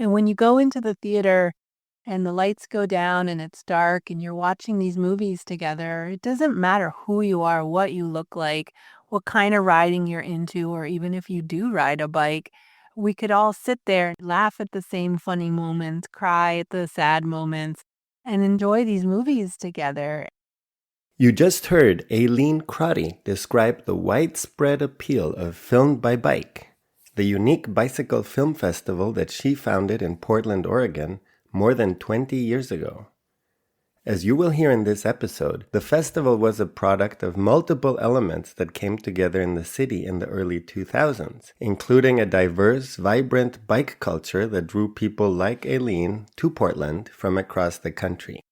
And when you go into the theater and the lights go down and it's dark and you're watching these movies together, it doesn't matter who you are, what you look like, what kind of riding you're into, or even if you do ride a bike, we could all sit there, laugh at the same funny moments, cry at the sad moments, and enjoy these movies together. You just heard Ayleen Crotty describe the widespread appeal of Filmed by Bike, the unique bicycle film festival that she founded in Portland, Oregon, more than 20 years ago. As you will hear in this episode, the festival was a product of multiple elements that came together in the city in the early 2000s, including a diverse, vibrant bike culture that drew people like Ayleen to Portland from across the country.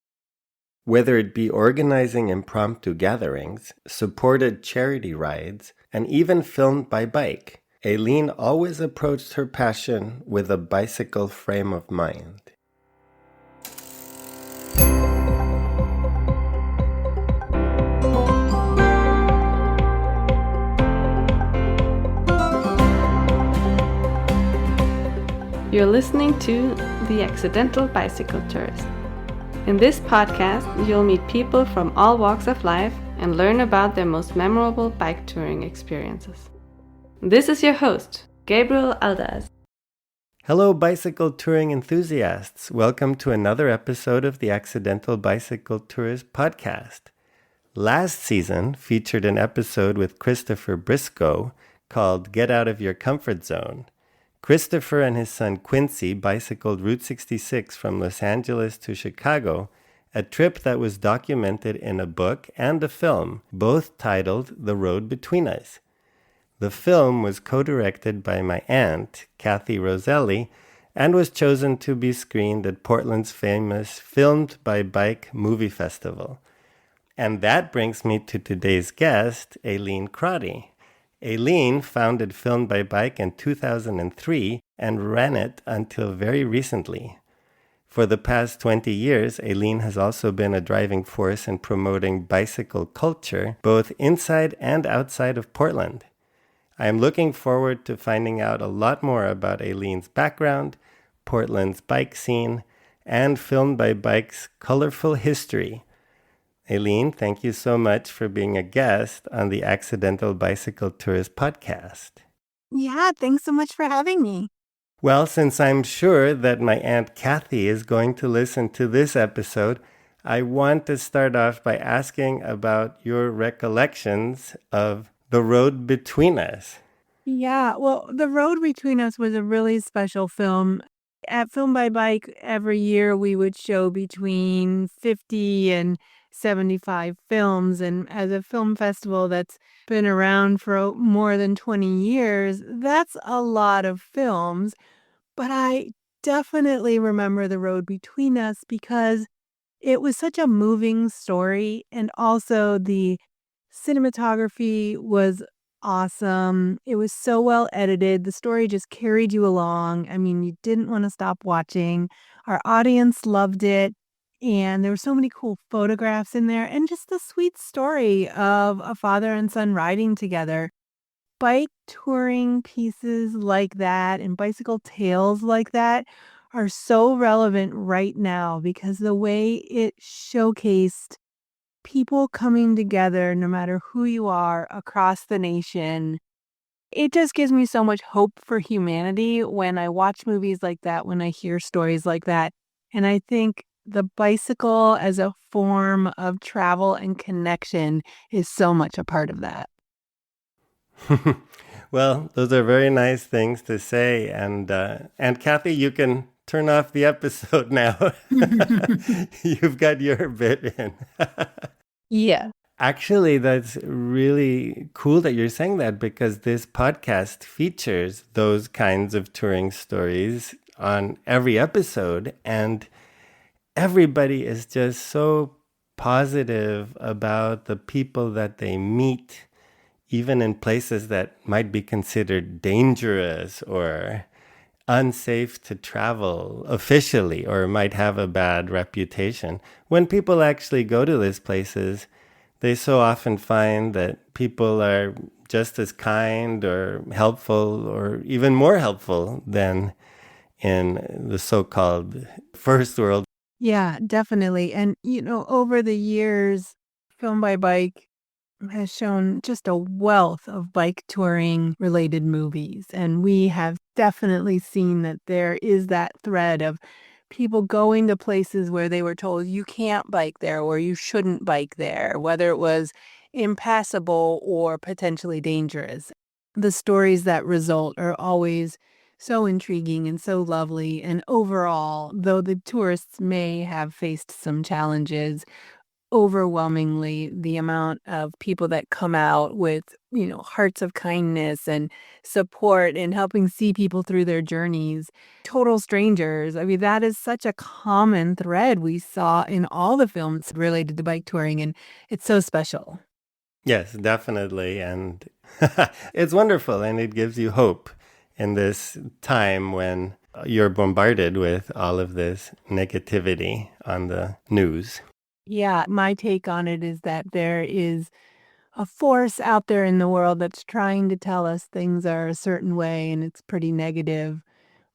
Whether it be organizing impromptu gatherings, supported charity rides, and even Filmed by Bike, Ayleen always approached her passion with a bicycle frame of mind. You're listening to The Accidental Bicycle Tourist. In this podcast, you'll meet people from all walks of life and learn about their most memorable bike touring experiences. This is your host, Gabriel Aldaz. Hello, bicycle touring enthusiasts. Welcome to another episode of the Accidental Bicycle Tourist podcast. Last season featured an episode with Christopher Briscoe called Get Out of Your Comfort Zone. Christopher and his son Quincy bicycled Route 66 from Los Angeles to Chicago, a trip that was documented in a book and a film, both titled The Road Between Us. The film was co-directed by my aunt, Kathy Roselli, and was chosen to be screened at Portland's famous Filmed by Bike movie festival. And that brings me to today's guest, Ayleen Crotty. Ayleen founded Filmed by Bike in 2003 and ran it until very recently. For the past 20 years, Ayleen has also been a driving force in promoting bicycle culture, both inside and outside of Portland. I am looking forward to finding out a lot more about Ayleen's background, Portland's bike scene, and Filmed by Bike's colorful history. Ayleen, thank you so much for being a guest on the Accidental Bicycle Tourist podcast. Yeah, thanks so much for having me. Well, since I'm sure that my Aunt Kathy is going to listen to this episode, I want to start off by asking about your recollections of The Road Between Us. Yeah, well, The Road Between Us was a really special film. At Film by Bike, every year we would show between 50 and 75 films. And as a film festival that's been around for more than 20 years, that's a lot of films. But I definitely remember The Road Between Us because it was such a moving story. And also the cinematography was awesome. It was so well edited. The story just carried you along. I mean, you didn't want to stop watching. Our audience loved it. And there were so many cool photographs in there and just the sweet story of a father and son riding together. Bike touring pieces like that and bicycle tales like that are so relevant right now because the way it showcased people coming together, no matter who you are, across the nation. It just gives me so much hope for humanity when I watch movies like that, when I hear stories like that. And I think the bicycle as a form of travel and connection is so much a part of that. Well, those are very nice things to say. And Kathy, you can turn off the episode now. You've got your bit in. Yeah. Actually, that's really cool that you're saying that because this podcast features those kinds of touring stories on every episode. And everybody is just so positive about the people that they meet, even in places that might be considered dangerous or unsafe to travel officially or might have a bad reputation. When people actually go to these places, they so often find that people are just as kind or helpful or even more helpful than in the so-called first world. Yeah, definitely. And, over the years, Film by Bike has shown just a wealth of bike touring related movies. And we have definitely seen that there is that thread of people going to places where they were told you can't bike there or you shouldn't bike there, whether it was impassable or potentially dangerous. The stories that result are always so intriguing and so lovely. And overall, though the tourists may have faced some challenges, overwhelmingly the amount of people that come out with, hearts of kindness and support and helping see people through their journeys. Total strangers. I mean, that is such a common thread we saw in all the films related to bike touring, and it's so special. Yes, definitely. And it's wonderful, and it gives you hope in this time when you're bombarded with all of this negativity on the news. Yeah, my take on it is that there is a force out there in the world that's trying to tell us things are a certain way and it's pretty negative.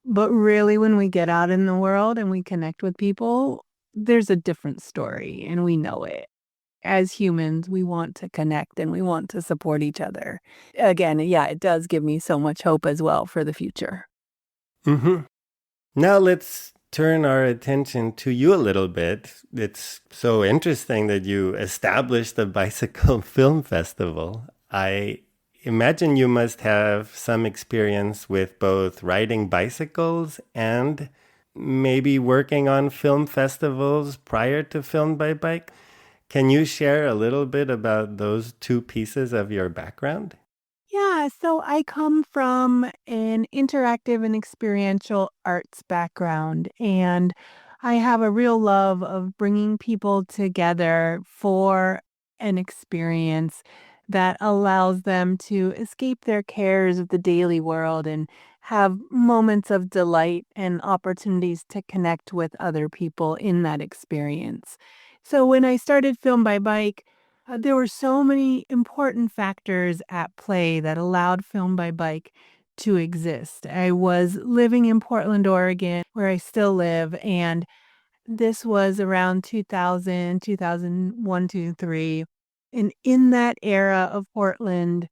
But really, when we get out in the world and we connect with people, there's a different story and we know it. As humans, we want to connect and we want to support each other. Again, yeah, it does give me so much hope as well for the future. Mm-hmm. Now let's turn our attention to you a little bit. It's so interesting that you established the Bicycle Film Festival. I imagine you must have some experience with both riding bicycles and maybe working on film festivals prior to Film by Bike. Can you share a little bit about those two pieces of your background? Yeah, so I come from an interactive and experiential arts background, and I have a real love of bringing people together for an experience that allows them to escape their cares of the daily world and have moments of delight and opportunities to connect with other people in that experience. So when I started Film by Bike, there were so many important factors at play that allowed Film by Bike to exist. I was living in Portland, Oregon, where I still live, and this was around 2000, 2001, 2, 3. And in that era of Portland,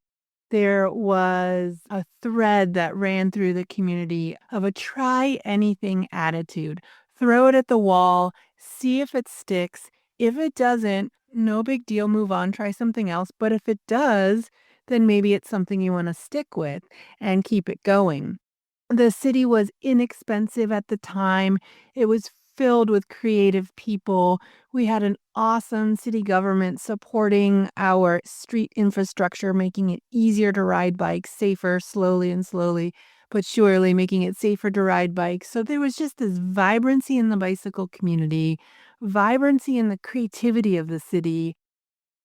there was a thread that ran through the community of a try anything attitude. Throw it at the wall, see if it sticks. If it doesn't, no big deal, move on, try something else. But if it does, then maybe it's something you want to stick with and keep it going. The city was inexpensive at the time. It was filled with creative people. We had an awesome city government supporting our street infrastructure, making it easier to ride bikes, safer, slowly, but surely making it safer to ride bikes. So there was just this vibrancy in the bicycle community, vibrancy in the creativity of the city.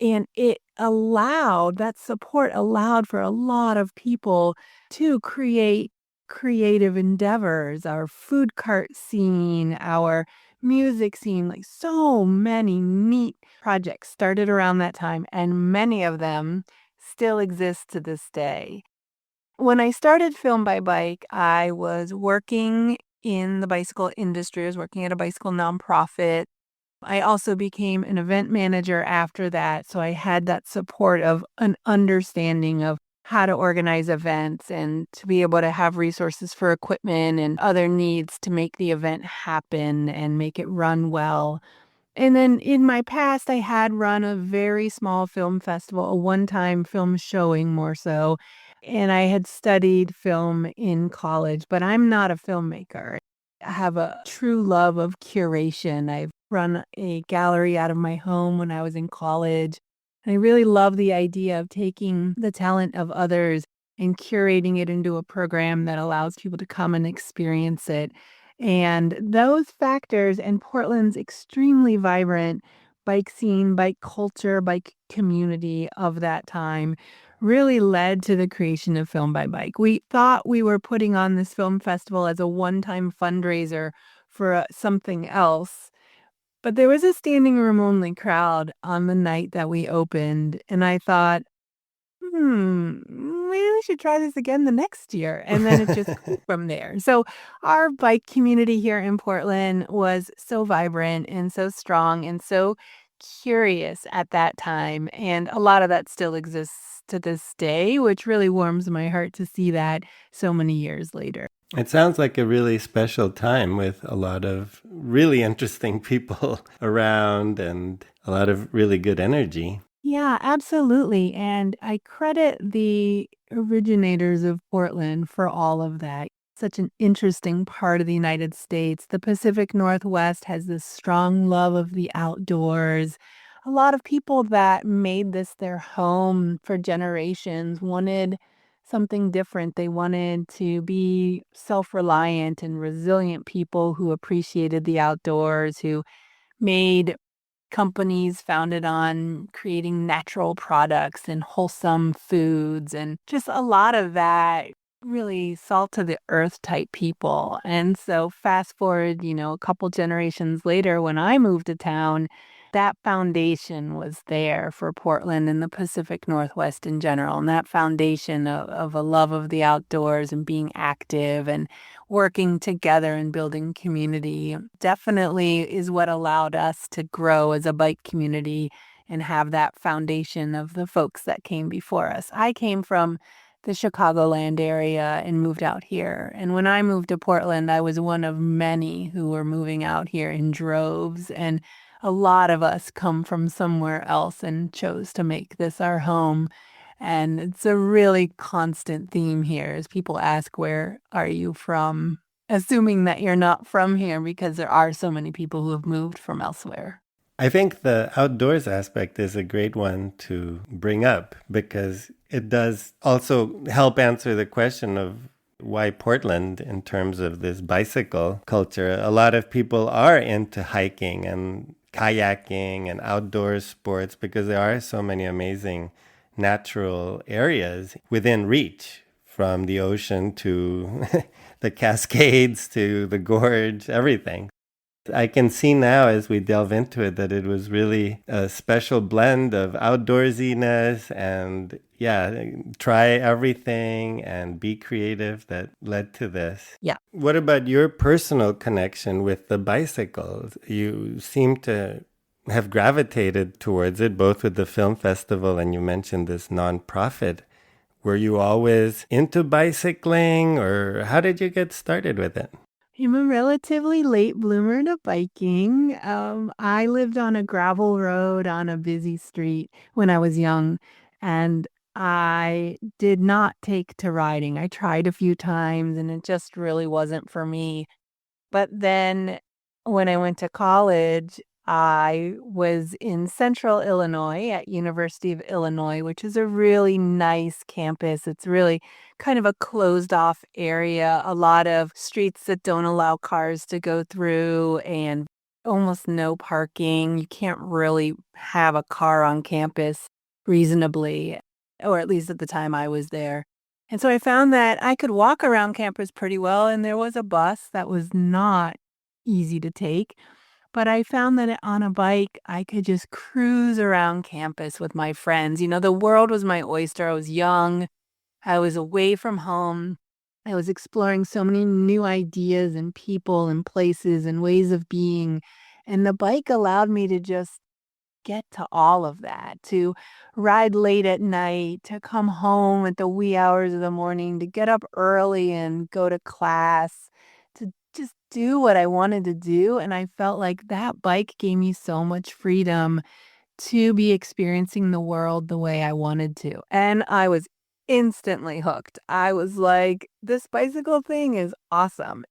And that support allowed for a lot of people to create creative endeavors, our food cart scene, our music scene, like so many neat projects started around that time, and many of them still exist to this day. When I started Film by Bike, I was working in the bicycle industry. I was working at a bicycle nonprofit. I also became an event manager after that, so I had that support of an understanding of how to organize events and to be able to have resources for equipment and other needs to make the event happen and make it run well. And then in my past, I had run a very small film festival, a one-time film showing more so, and I had studied film in college, but I'm not a filmmaker. I have a true love of curation. I've run a gallery out of my home when I was in college. And I really love the idea of taking the talent of others and curating it into a program that allows people to come and experience it. And those factors and Portland's extremely vibrant bike scene, bike culture, bike community of that time really led to the creation of Film by Bike. We thought we were putting on this film festival as a one-time fundraiser for something else, but there was a standing room only crowd on the night that we opened, and I thought, maybe we should try this again the next year. And then it just grew from there. So our bike community here in Portland was so vibrant and so strong and so curious at that time. And a lot of that still exists to this day, which really warms my heart to see that so many years later. It sounds like a really special time with a lot of really interesting people around and a lot of really good energy. Yeah, absolutely. And I credit the originators of Portland for all of that. Such an interesting part of the United States. The Pacific Northwest has this strong love of the outdoors. A lot of people that made this their home for generations wanted something different. They wanted to be self reliant and resilient people who appreciated the outdoors, who made companies founded on creating natural products and wholesome foods and just a lot of that really salt to the earth type people. And so fast forward, a couple generations later when I moved to town, that foundation was there for Portland and the Pacific Northwest in general. And that foundation of a love of the outdoors and being active and working together and building community definitely is what allowed us to grow as a bike community and have that foundation of the folks that came before us. I came from the Chicagoland area and moved out here. And when I moved to Portland, I was one of many who were moving out here in droves. And a lot of us come from somewhere else and chose to make this our home. And it's a really constant theme here as people ask, where are you from? Assuming that you're not from here because there are so many people who have moved from elsewhere. I think the outdoors aspect is a great one to bring up because it does also help answer the question of why Portland in terms of this bicycle culture. A lot of people are into hiking and kayaking and outdoor sports because there are so many amazing natural areas within reach, from the ocean to the Cascades to the gorge, everything. I can see now as we delve into it that it was really a special blend of outdoorsiness and try everything and be creative that led to this. Yeah. What about your personal connection with the bicycle? You seem to have gravitated towards it, both with the film festival and you mentioned this nonprofit. Were you always into bicycling or how did you get started with it? I'm a relatively late bloomer to biking. I lived on a gravel road on a busy street when I was young, and I did not take to riding. I tried a few times, and it just really wasn't for me. But then when I went to college, I was in Central Illinois at University of Illinois, which is a really nice campus. It's really kind of a closed off area, a lot of streets that don't allow cars to go through and almost no parking. You can't really have a car on campus reasonably, or at least at the time I was there. And so I found that I could walk around campus pretty well, and there was a bus that was not easy to take. But I found that on a bike, I could just cruise around campus with my friends. The world was my oyster. I was young. I was away from home. I was exploring so many new ideas and people and places and ways of being. And the bike allowed me to just get to all of that, to ride late at night, to come home at the wee hours of the morning, to get up early and go to class, to just do what I wanted to do. And I felt like that bike gave me so much freedom to be experiencing the world the way I wanted to. And I was instantly hooked. I was like, this bicycle thing is awesome.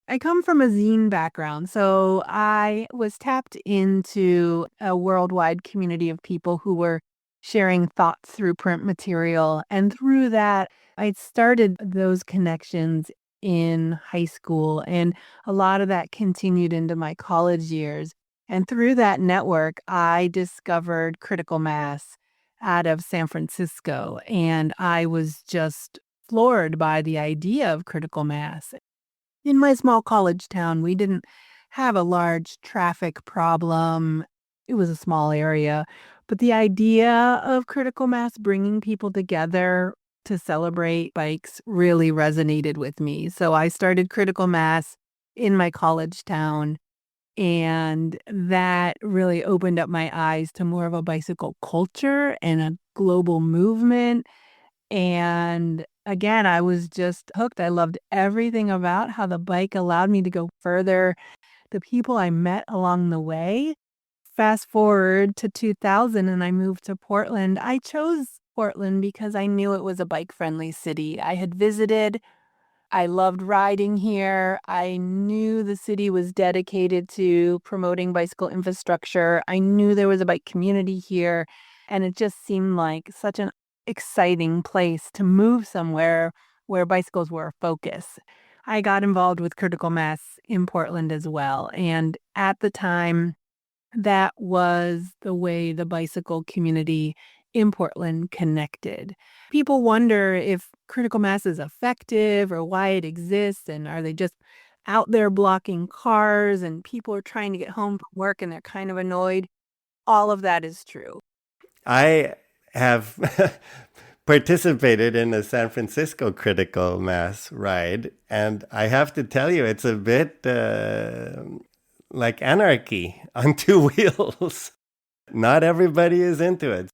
I come from a zine background, so I was tapped into a worldwide community of people who were sharing thoughts through print material. And through that, I started those connections in high school, and a lot of that continued into my college years. And through that network, I discovered Critical Mass out of San Francisco, and I was just floored by the idea of Critical Mass. In my small college town, we didn't have a large traffic problem. It was a small area, But the idea of critical mass bringing people together to celebrate bikes really resonated with me. So I started critical mass in my college town, and that really opened up my eyes to more of a bicycle culture and a global movement. And again, I was just hooked. I loved everything about how the bike allowed me to go further, the people I met along the way. Fast forward to 2000 and I moved to Portland. I chose Portland because I knew it was a bike-friendly city. I had visited. I loved riding here. I knew the city was dedicated to promoting bicycle infrastructure. I knew there was a bike community here, and it just seemed like such an exciting place to move somewhere where bicycles were a focus. I got involved with critical mass in Portland as well, and at the time, that was the way the bicycle community in Portland connected. People wonder if critical mass is effective or why it exists, and are they just out there blocking cars and people are trying to get home from work and they're kind of annoyed. All of that is true. I have participated in a San Francisco critical mass ride, and I have to tell you, it's a bit like anarchy on two wheels. Not everybody is into it.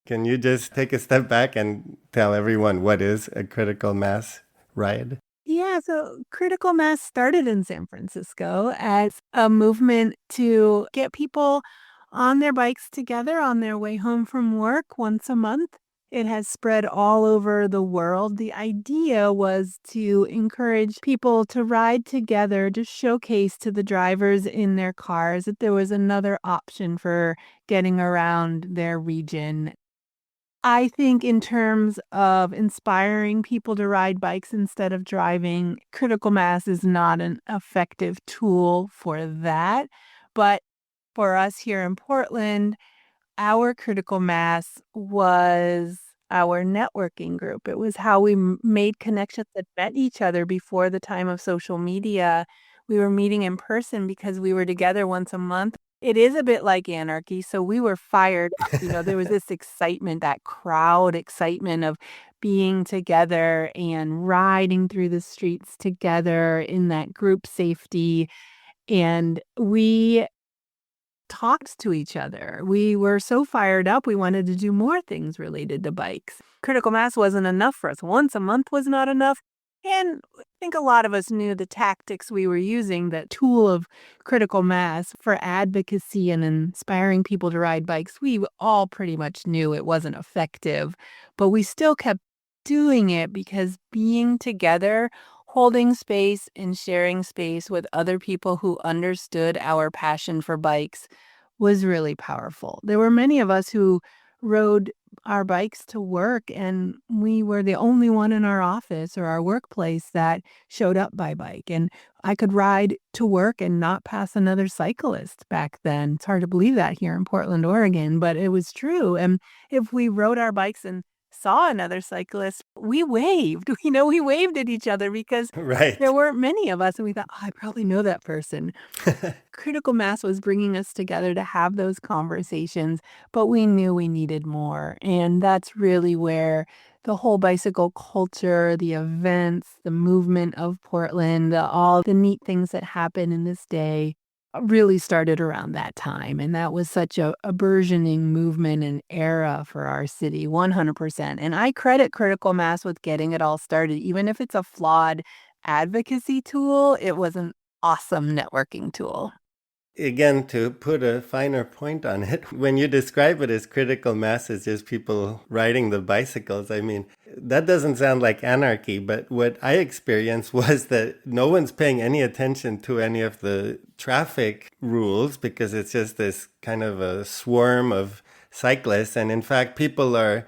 Can you just take a step back and tell everyone what is a critical mass ride? Yeah, so critical mass started in San Francisco as a movement to get people on their bikes together on their way home from work once a month. It has spread all over the world. The idea was to encourage people to ride together to showcase to the drivers in their cars that there was another option for getting around their region. I think in terms of inspiring people to ride bikes instead of driving, critical mass is not an effective tool for that. But for us here in Portland, our critical mass was our networking group. It was how we made connections that met each other before the time of social media. We were meeting in person because we were together once a month. It is a bit like anarchy, so we were fired up. There was this excitement, that crowd excitement of being together and riding through the streets together in that group safety. And we talked to each other. We were so fired up, we wanted to do more things related to bikes. Critical mass wasn't enough for us. Once a month was not enough. And I think a lot of us knew the tactics we were using, that tool of critical mass for advocacy and inspiring people to ride bikes. We all pretty much knew it wasn't effective, but we still kept doing it because being together, holding space and sharing space with other people who understood our passion for bikes was really powerful. There were many of us who rode our bikes to work, and we were the only one in our office or our workplace that showed up by bike. And I could ride to work and not pass another cyclist back then. It's hard to believe that here in Portland, Oregon, but it was true. And if we rode our bikes and saw another cyclist, we waved. We waved at each other because Right. there weren't many of us, and we thought, I probably know that person. Critical mass was bringing us together to have those conversations, but we knew we needed more. And that's really where the whole bicycle culture, the events, the movement of Portland, all the neat things that happen in this day really started around that time. And that was such a burgeoning movement and era for our city, 100%. And I credit critical mass with getting it all started. Even if it's a flawed advocacy tool, it was an awesome networking tool. Again, to put a finer point on it, when you describe it as critical mass as just people riding the bicycles, I mean, that doesn't sound like anarchy, but what I experienced was that no one's paying any attention to any of the traffic rules because it's just this kind of a swarm of cyclists. And in fact, people are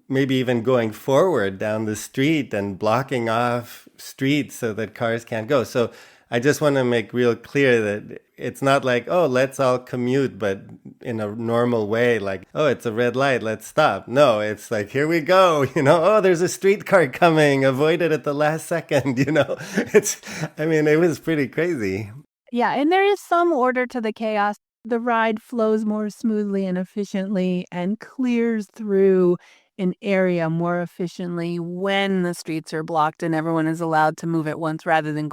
maybe even going forward down the street and blocking off streets so that cars can't go. So I just want to make real clear that it's not like, oh, let's all commute, but in a normal way, like, oh, it's a red light, let's stop. No, it's like, here we go, oh, there's a streetcar coming, avoid it at the last second, it was pretty crazy. Yeah, and there is some order to the chaos. The ride flows more smoothly and efficiently and clears through an area more efficiently when the streets are blocked and everyone is allowed to move at once rather than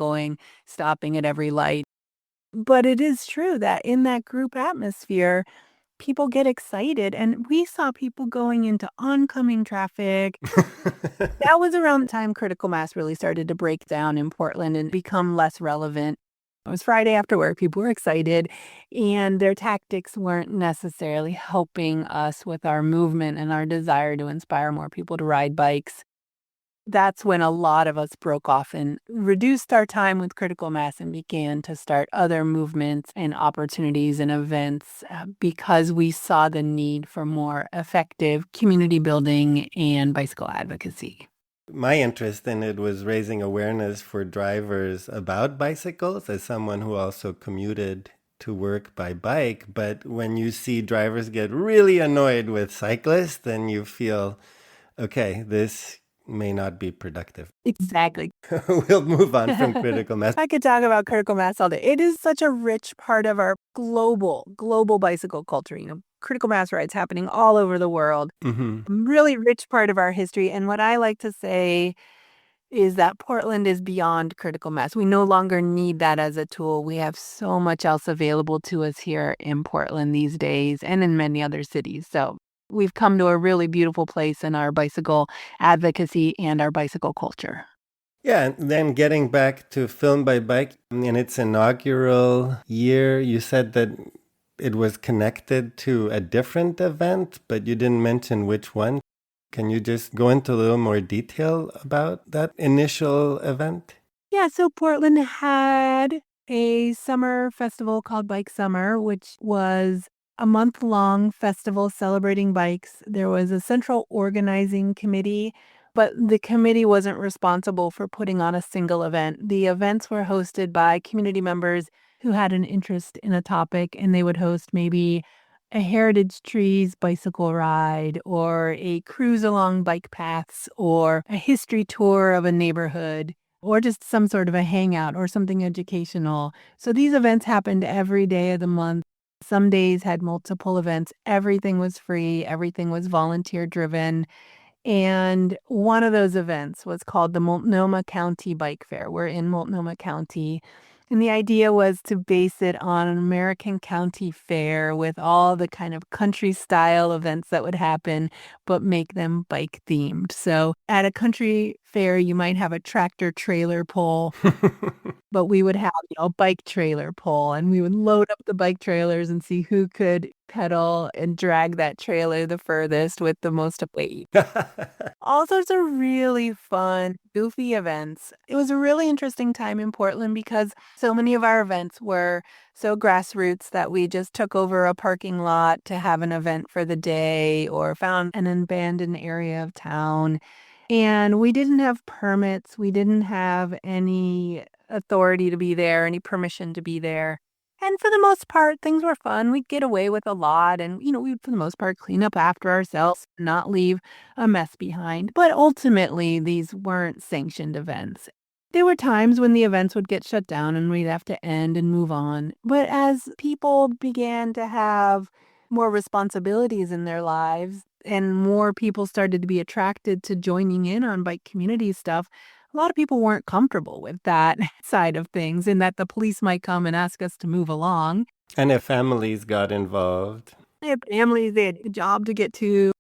stopping at every light. But it is true that in that group atmosphere, people get excited, and we saw people going into oncoming traffic. That was around the time critical mass really started to break down in Portland and become less relevant. It was Friday after work, people were excited, and their tactics weren't necessarily helping us with our movement and our desire to inspire more people to ride bikes. That's when a lot of us broke off and reduced our time with critical mass and began to start other movements and opportunities and events because we saw the need for more effective community building and bicycle advocacy. My interest in it was raising awareness for drivers about bicycles as someone who also commuted to work by bike. But when you see drivers get really annoyed with cyclists, then you feel, okay, this may not be productive. Exactly. We'll move on from critical mass. I could talk about critical mass all day. It is such a rich part of our global bicycle culture. Critical mass rides happening all over the world. Really rich part of our history. And what I like to say is that Portland is beyond critical mass. We no longer need that as a tool. We have so much else available to us here in Portland these days and in many other cities. So we've come to a really beautiful place in our bicycle advocacy and our bicycle culture. Yeah, and then getting back to Film by Bike, in its inaugural year, you said that it was connected to a different event, but you didn't mention which one. Can you just go into a little more detail about that initial event? Yeah, so Portland had a summer festival called Bike Summer, which was a month-long festival celebrating bikes. There was a central organizing committee, but the committee wasn't responsible for putting on a single event. The events were hosted by community members who had an interest in a topic, and they would host maybe a heritage trees bicycle ride or a cruise along bike paths or a history tour of a neighborhood or just some sort of a hangout or something educational. So these events happened every day of the month. Some days had multiple events. Everything was free. Everything was volunteer driven. And one of those events was called the Multnomah County Bike Fair. We're in Multnomah County. And the idea was to base it on an American county fair with all the kind of country style events that would happen, but make them bike themed. So at a country fair, you might have a tractor trailer pull, but we would have, a bike trailer pull, and we would load up the bike trailers and see who could pedal and drag that trailer the furthest with the most weight. All sorts of really fun, goofy events. It was a really interesting time in Portland because so many of our events were so grassroots that we just took over a parking lot to have an event for the day or found an abandoned area of town. And we didn't have permits. We didn't have any authority to be there, any permission to be there. And for the most part, things were fun. We'd get away with a lot and, we'd for the most part clean up after ourselves, not leave a mess behind. But ultimately, these weren't sanctioned events. There were times when the events would get shut down and we'd have to end and move on. But as people began to have more responsibilities in their lives and more people started to be attracted to joining in on bike community stuff, a lot of people weren't comfortable with that side of things and that the police might come and ask us to move along. And if families got involved. They had families, they had a job to get to.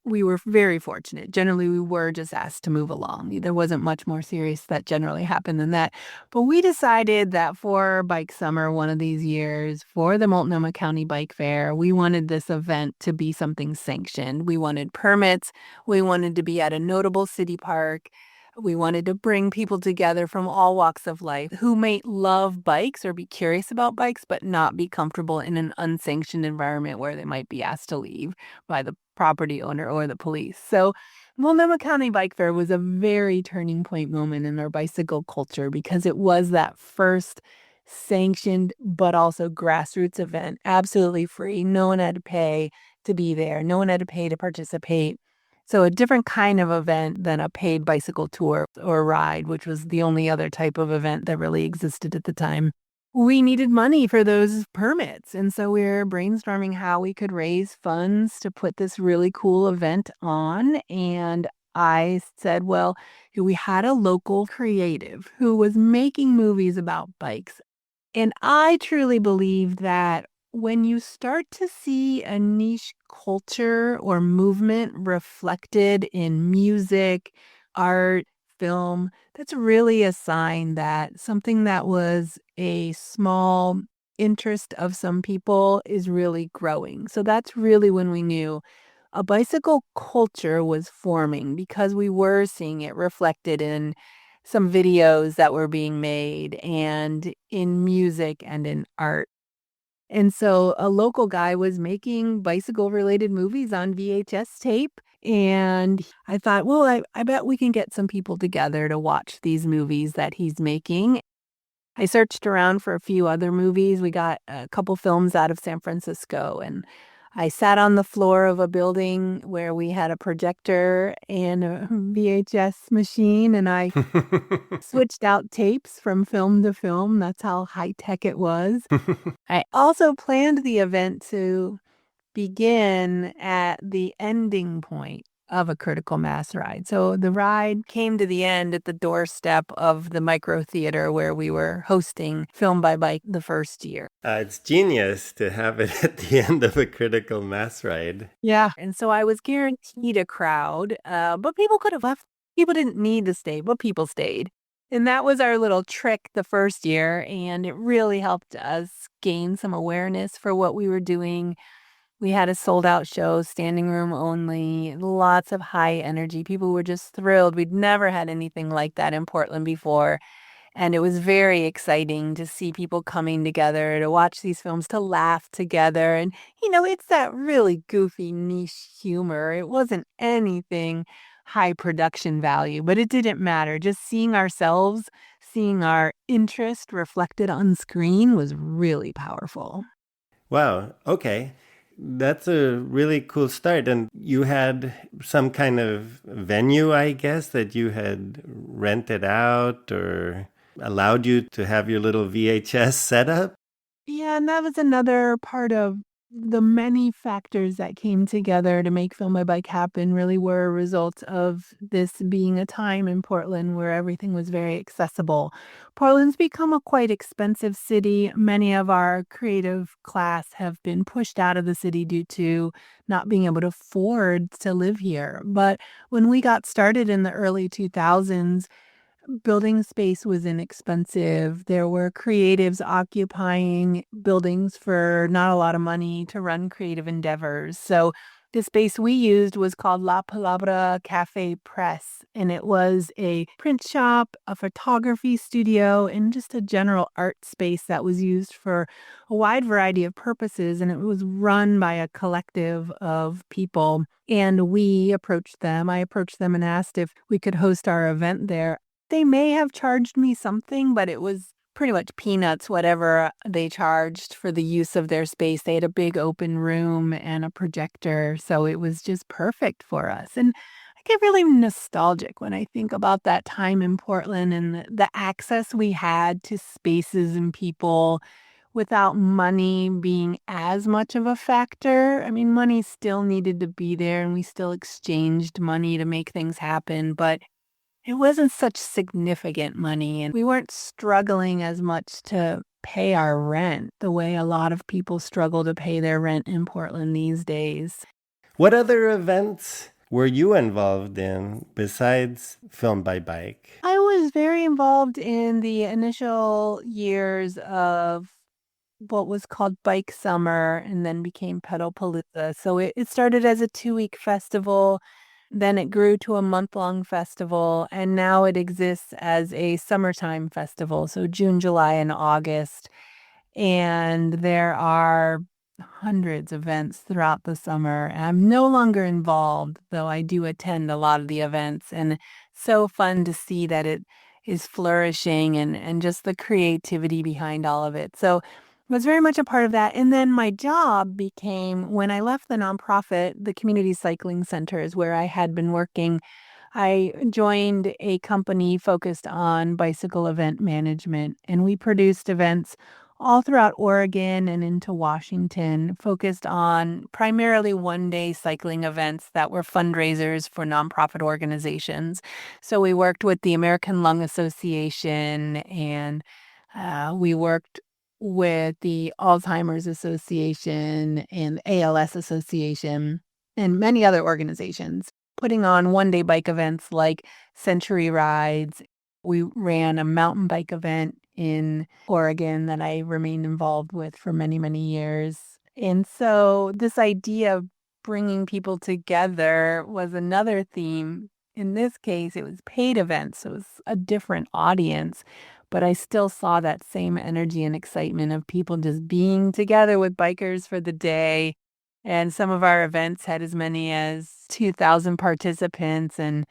We were very fortunate. Generally, we were just asked to move along. There wasn't much more serious that generally happened than that. But we decided that for Bike Summer, one of these years, for the Multnomah County Bike Fair, we wanted this event to be something sanctioned. We wanted permits. We wanted to be at a notable city park. We wanted to bring people together from all walks of life who may love bikes or be curious about bikes, but not be comfortable in an unsanctioned environment where they might be asked to leave by the property owner or the police. So Multnomah County Bike Fair was a very turning point moment in our bicycle culture because it was that first sanctioned but also grassroots event, absolutely free. No one had to pay to be there. No one had to pay to participate. So a different kind of event than a paid bicycle tour or ride, which was the only other type of event that really existed at the time. we needed money for those permits. And so we were brainstorming how we could raise funds to put this really cool event on. And I said, well, we had a local creative who was making movies about bikes. And I truly believe that when you start to see a niche culture or movement reflected in music, art, film, that's really a sign that something that was a small interest of some people is really growing. So that's really when we knew a bicycle culture was forming because we were seeing it reflected in some videos that were being made and in music and in art. And so a local guy was making bicycle related movies on VHS tape. And I thought, well, I bet we can get some people together to watch these movies that he's making. I searched around for a few other movies. We got a couple films out of San Francisco, and I sat on the floor of a building where we had a projector and a VHS machine, and I switched out tapes from film to film. That's how high tech it was. I also planned the event to begin at the ending point of a critical mass ride. So the ride came to the end at the doorstep of the micro theater where we were hosting Film by Bike the first year. It's genius to have it at the end of a critical mass ride. Yeah. And so I was guaranteed a crowd, but people could have left. People didn't need to stay, but people stayed. And that was our little trick the first year. And it really helped us gain some awareness for what we were doing. We had a sold out show, standing room only, lots of high energy. People were just thrilled. We'd never had anything like that in Portland before. And it was very exciting to see people coming together to watch these films, to laugh together. And, it's that really goofy niche humor. It wasn't anything high production value, but it didn't matter. Just seeing ourselves, seeing our interest reflected on screen was really powerful. Wow. Okay. That's a really cool start. And you had some kind of venue, I guess, that you had rented out or allowed you to have your little VHS setup? Yeah, and that was another part of the many factors that came together to make Film by Bike happen really were a result of this being a time in Portland where everything was very accessible. Portland's become a quite expensive city. Many of our creative class have been pushed out of the city due to not being able to afford to live here. But when we got started in the early 2000s, building space was inexpensive. There were creatives occupying buildings for not a lot of money to run creative endeavors. So the space we used was called La Palabra Cafe Press, and it was a print shop, a photography studio, and just a general art space that was used for a wide variety of purposes. And it was run by a collective of people. And we approached them. I approached them and asked if we could host our event there. They may have charged me something, but it was pretty much peanuts, whatever they charged for the use of their space. They had a big open room and a projector, so it was just perfect for us. And I get really nostalgic when I think about that time in Portland and the access we had to spaces and people without money being as much of a factor. I mean, money still needed to be there, and we still exchanged money to make things happen, but it wasn't such significant money, and we weren't struggling as much to pay our rent the way a lot of people struggle to pay their rent in Portland these days. What other events were you involved in besides Film by Bike? I was very involved in the initial years of what was called Bike Summer and then became Pedalpalooza. So it started as a 2-week festival. Then it grew to a month-long festival, and now it exists as a summertime festival, so June, July, and August. And there are hundreds of events throughout the summer. And I'm no longer involved, though I do attend a lot of the events. And so fun to see that it is flourishing and just the creativity behind all of it. So I was very much a part of that. And then my job became, when I left the nonprofit, the community cycling centers where I had been working, I joined a company focused on bicycle event management, and we produced events all throughout Oregon and into Washington, focused on primarily one-day cycling events that were fundraisers for nonprofit organizations. So we worked with the American Lung Association, and we worked with the Alzheimer's Association and ALS Association and many other organizations, putting on one-day bike events like century rides. We ran a mountain bike event in Oregon that I remained involved with for many, many years. And so this idea of bringing people together was another theme. In this case, it was paid events, so it was a different audience, but I still saw that same energy and excitement of people just being together with bikers for the day. And some of our events had as many as 2,000 participants and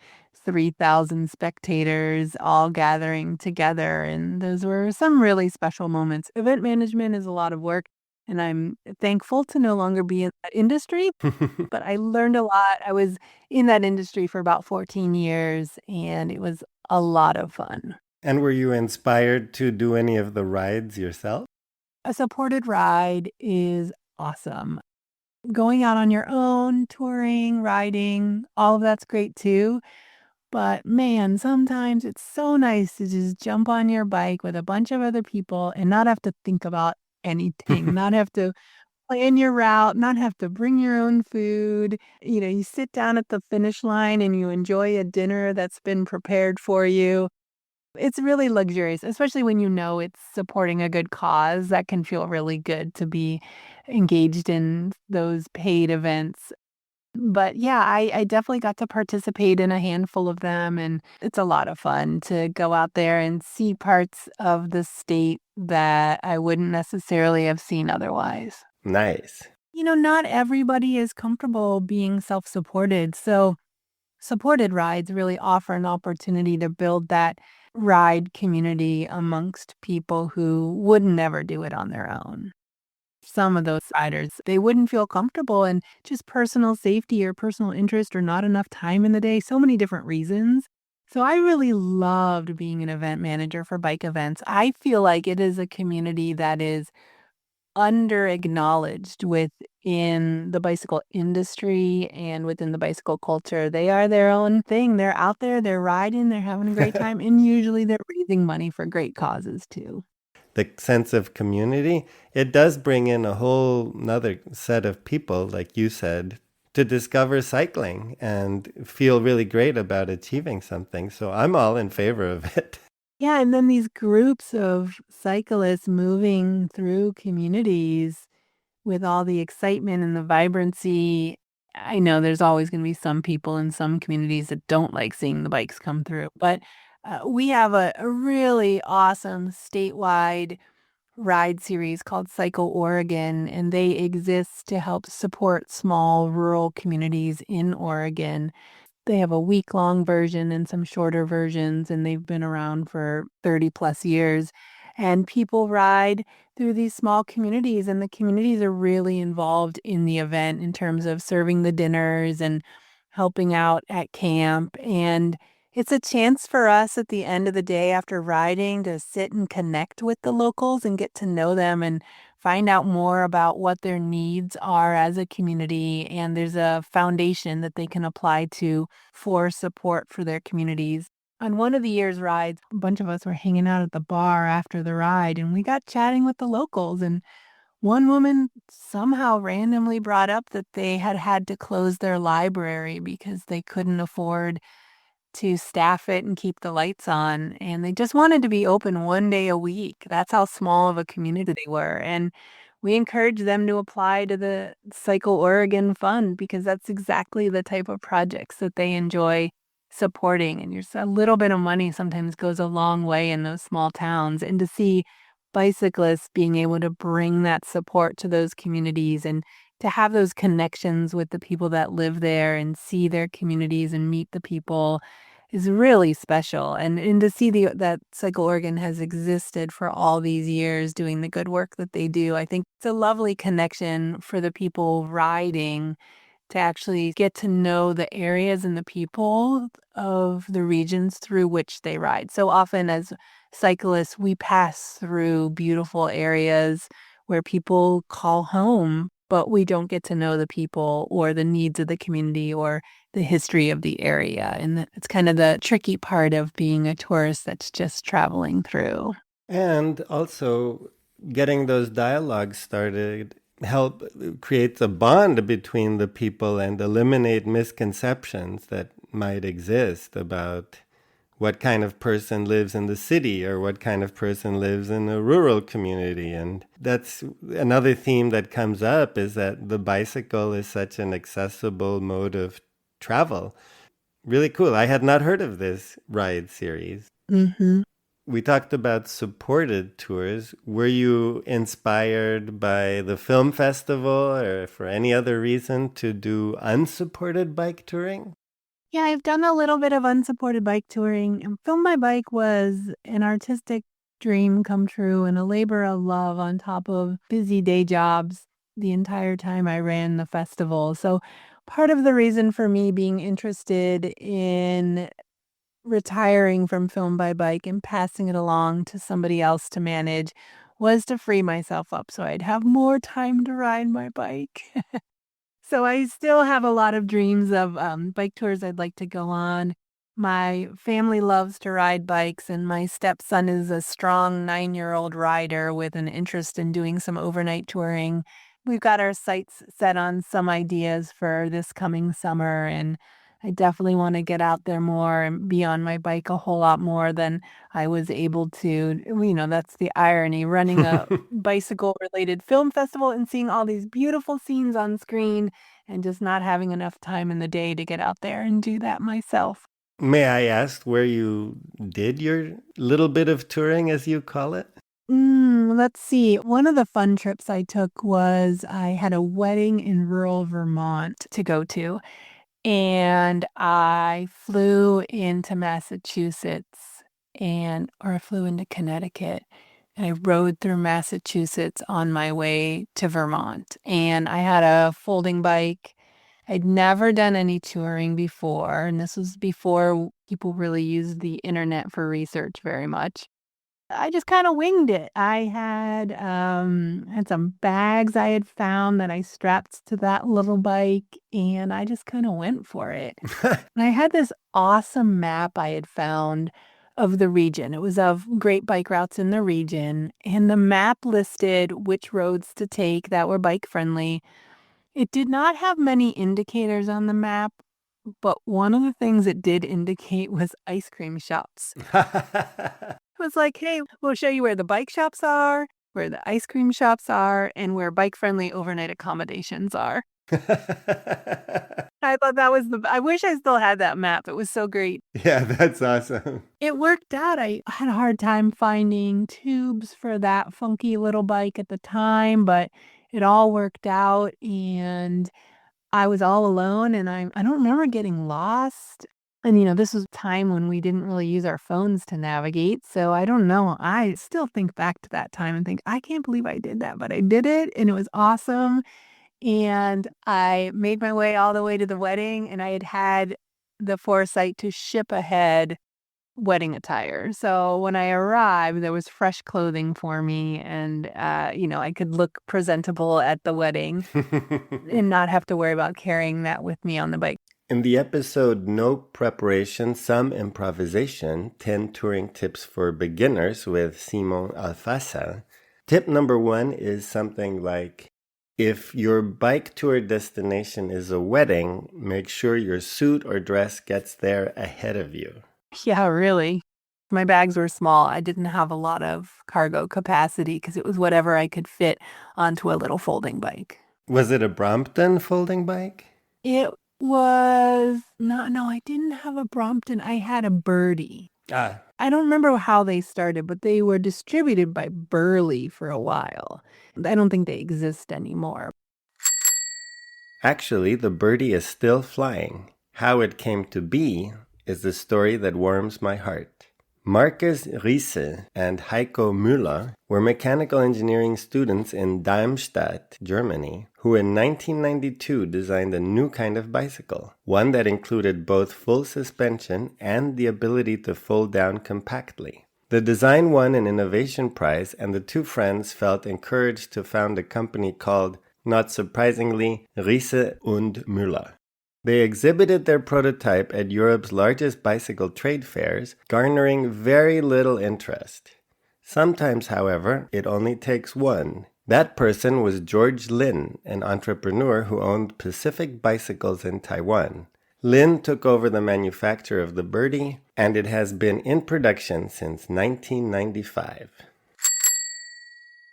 3,000 spectators all gathering together. And those were some really special moments. Event management is a lot of work, and I'm thankful to no longer be in that industry, but I learned a lot. I was in that industry for about 14 years, and it was a lot of fun. And were you inspired to do any of the rides yourself? A supported ride is awesome. Going out on your own, touring, riding, all of that's great too. But man, sometimes it's so nice to just jump on your bike with a bunch of other people and not have to think about anything, not have to plan your route, not have to bring your own food. You sit down at the finish line and you enjoy a dinner that's been prepared for you. It's really luxurious, especially when you know it's supporting a good cause. That can feel really good to be engaged in those paid events. But yeah, I definitely got to participate in a handful of them, and it's a lot of fun to go out there and see parts of the state that I wouldn't necessarily have seen otherwise. Nice. Not everybody is comfortable being self-supported, so supported rides really offer an opportunity to build that ride community amongst people who would never do it on their own. Some of those riders, they wouldn't feel comfortable, and just personal safety or personal interest or not enough time in the day, so many different reasons. So I really loved being an event manager for bike events. I feel like it is a community that is under acknowledged within the bicycle industry and within the bicycle culture. They are their own thing. They're out there, they're riding, they're having a great time, and usually they're raising money for great causes too. The sense of community, it does bring in a whole nother set of people, like you said, to discover cycling and feel really great about achieving something. So I'm all in favor of it. Yeah, and then these groups of cyclists moving through communities with all the excitement and the vibrancy. I know there's always going to be some people in some communities that don't like seeing the bikes come through, but we have a really awesome statewide ride series called Cycle Oregon, and they exist to help support small rural communities in Oregon. They have a week-long version and some shorter versions, and they've been around for 30 plus years. And people ride through these small communities, and the communities are really involved in the event in terms of serving the dinners and helping out at camp. And it's a chance for us at the end of the day after riding to sit and connect with the locals and get to know them and find out more about what their needs are as a community. And there's a foundation that they can apply to for support for their communities. On one of the year's rides, a bunch of us were hanging out at the bar after the ride, and we got chatting with the locals. And one woman somehow randomly brought up that they had had to close their library because they couldn't afford to staff it and keep the lights on, and they just wanted to be open one day a week. That's how small of a community they were, and we encouraged them to apply to the Cycle Oregon Fund because that's exactly the type of projects that they enjoy supporting, and just a little bit of money sometimes goes a long way in those small towns, and to see bicyclists being able to bring that support to those communities and to have those connections with the people that live there and see their communities and meet the people is really special. And to see that Cycle Oregon has existed for all these years doing the good work that they do, I think it's a lovely connection for the people riding to actually get to know the areas and the people of the regions through which they ride. So often as cyclists, we pass through beautiful areas where people call home, but we don't get to know the people or the needs of the community or the history of the area. And it's kind of the tricky part of being a tourist that's just traveling through. And also getting those dialogues started help create a bond between the people and eliminate misconceptions that might exist about what kind of person lives in the city or what kind of person lives in a rural community. And that's another theme that comes up, is that the bicycle is such an accessible mode of travel. Really cool. I had not heard of this ride series. Mm-hmm. We talked about supported tours. Were you inspired by the film festival or for any other reason to do unsupported bike touring? Yeah, I've done a little bit of unsupported bike touring, and Film by Bike was an artistic dream come true and a labor of love on top of busy day jobs the entire time I ran the festival. So part of the reason for me being interested in retiring from Film by Bike and passing it along to somebody else to manage was to free myself up so I'd have more time to ride my bike. So I still have a lot of dreams of bike tours I'd like to go on. My family loves to ride bikes, and my stepson is a strong 9-year-old rider with an interest in doing some overnight touring. We've got our sights set on some ideas for this coming summer, and I definitely want to get out there more and be on my bike a whole lot more than I was able to. That's the irony, running a bicycle-related film festival and seeing all these beautiful scenes on screen and just not having enough time in the day to get out there and do that myself. May I ask where you did your little bit of touring, as you call it? Let's see. One of the fun trips I took was I had a wedding in rural Vermont to go to. And I flew into Massachusetts or I flew into Connecticut, and I rode through Massachusetts on my way to Vermont. And I had a folding bike. I'd never done any touring before, and this was before people really used the internet for research very much. I just kind of winged it. I had some bags I had found that I strapped to that little bike, and I just kind of went for it. And I had this awesome map I had found of the region. It was of great bike routes in the region, and the map listed which roads to take that were bike friendly. It did not have many indicators on the map, but one of the things it did indicate was ice cream shops. It was like, hey, we'll show you where the bike shops are, where the ice cream shops are, and where bike-friendly overnight accommodations are. I thought I wish I still had that map. It was so great. Yeah, that's awesome. It worked out. I had a hard time finding tubes for that funky little bike at the time, but it all worked out, and I was all alone, and I don't remember getting lost. And this was a time when we didn't really use our phones to navigate. So I don't know. I still think back to that time and think, I can't believe I did that, but I did it and it was awesome. And I made my way all the way to the wedding, and I had the foresight to ship ahead wedding attire. So when I arrived, there was fresh clothing for me, and I could look presentable at the wedding and not have to worry about carrying that with me on the bike. In the episode No Preparation, Some Improvisation, 10 Touring Tips for Beginners with Simon Alfasa, tip number 1 is something like, if your bike tour destination is a wedding, make sure your suit or dress gets there ahead of you. Yeah, really. My bags were small. I didn't have a lot of cargo capacity because it was whatever I could fit onto a little folding bike. Was it a Brompton folding bike? It was no, I didn't have a Brompton. I had a Birdie. Ah. I don't remember how they started, but they were distributed by Burley for a while. I don't think they exist anymore. Actually, the Birdie is still flying. How it came to be is the story that warms my heart. Markus Riese and Heiko Müller were mechanical engineering students in Darmstadt, Germany, who in 1992 designed a new kind of bicycle, one that included both full suspension and the ability to fold down compactly. The design won an innovation prize, and the two friends felt encouraged to found a company called, not surprisingly, Riese und Müller. They exhibited their prototype at Europe's largest bicycle trade fairs, garnering very little interest. Sometimes, however, it only takes one. That person was George Lin, an entrepreneur who owned Pacific Bicycles in Taiwan. Lin took over the manufacture of the Birdie, and it has been in production since 1995.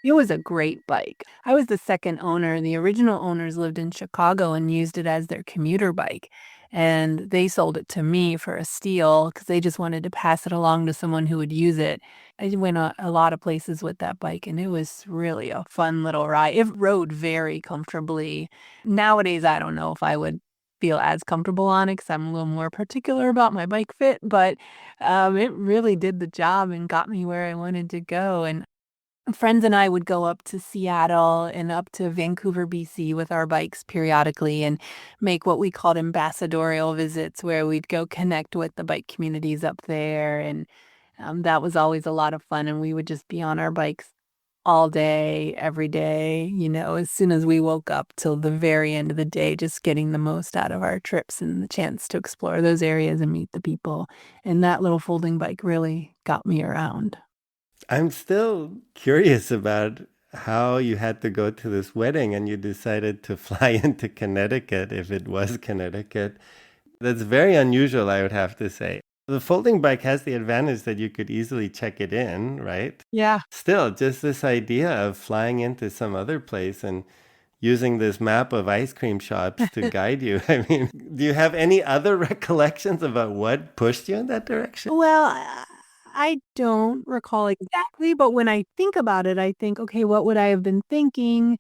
It was a great bike. I was the second owner. The original owners lived in Chicago and used it as their commuter bike. And they sold it to me for a steal because they just wanted to pass it along to someone who would use it. I went a lot of places with that bike, and it was really a fun little ride. It rode very comfortably. Nowadays, I don't know if I would feel as comfortable on it because I'm a little more particular about my bike fit, but it really did the job and got me where I wanted to go. And friends and I would go up to Seattle and up to Vancouver, BC with our bikes periodically and make what we called ambassadorial visits where we'd go connect with the bike communities up there. And that was always a lot of fun. And we would just be on our bikes all day, every day, as soon as we woke up till the very end of the day, just getting the most out of our trips and the chance to explore those areas and meet the people. And that little folding bike really got me around. I'm still curious about how you had to go to this wedding and you decided to fly into Connecticut, if it was Connecticut. That's very unusual, I would have to say. The folding bike has the advantage that you could easily check it in, right? Yeah. Still, just this idea of flying into some other place and using this map of ice cream shops to guide you. I mean, do you have any other recollections about what pushed you in that direction? Well, I don't recall exactly, but when I think about it, I think, okay, what would I have been thinking?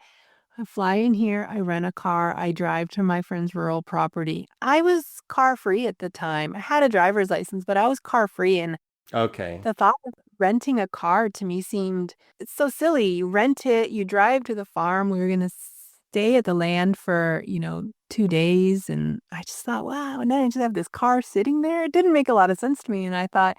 I fly in here, I rent a car, I drive to my friend's rural property. I was car free at the time. I had a driver's license, but I was car free. And Okay. the thought of renting a car to me seemed, it's so silly. You rent it, you drive to the farm. We were going to stay at the land for, 2 days. And I just thought, wow. And then I just have this car sitting there. It didn't make a lot of sense to me. And I thought,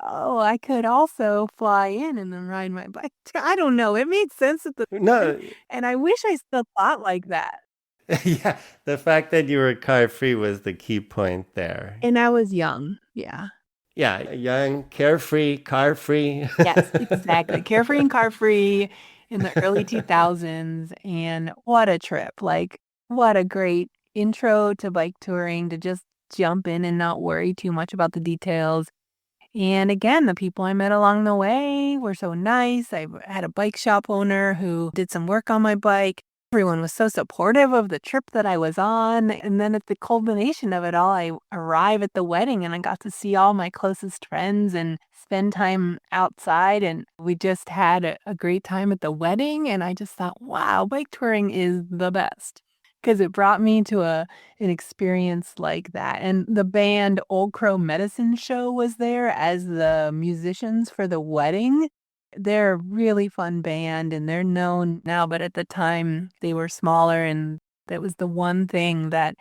oh, I could also fly in and then ride my bike. I don't know. It made sense at the No, time, and I wish I still thought like that. yeah, the fact that you were car free was the key point there. And I was young. Yeah. Yeah, young, carefree, car free. Yes, exactly. Carefree and car free in the early 2000s. And what a trip. Like, what a great intro to bike touring to just jump in and not worry too much about the details. And again, the people I met along the way were so nice. I had a bike shop owner who did some work on my bike. Everyone was so supportive of the trip that I was on. And then at the culmination of it all, I arrive at the wedding and I got to see all my closest friends and spend time outside. And we just had a great time at the wedding. And I just thought, wow, bike touring is the best. Because it brought me to an experience like that. And the band Old Crow Medicine Show was there as the musicians for the wedding. They're a really fun band, and they're known now, but at the time, they were smaller, and that was the one thing that